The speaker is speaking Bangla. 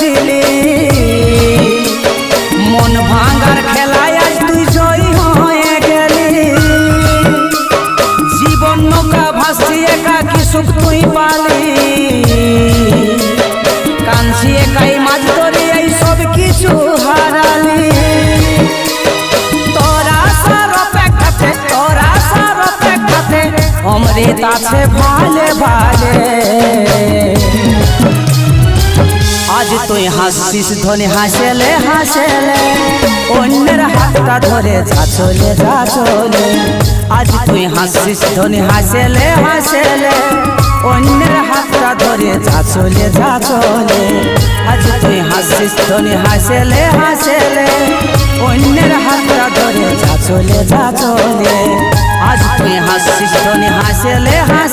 করেছিলি মন ভাঙার খেলায় আজ তুই জয়ী হয়ে গেলি জীবন নৌকা ভাসছি একাকী সুখ তুই পালি কাঁদছি একাই মাঝ ধরে এই সব কিছু হারালি তোরা সার অপেক্ষাতে অমৃত আছে ভালে ভালে আজ তুই হাসিস ধনে হাসেলে হাসেলে অন্যের হাতটা ধরে যা চলে আজ তুই হাসিস ধনে হাসেলে হাসেলে অন্যের হাতটা ধরে যা চলে আজ তুই হাসিস ধনে হাসেলে হাসেলে অন্যের হাতটা ধরে যা চলে আজ তুই হাসিস ধনে হাসেলে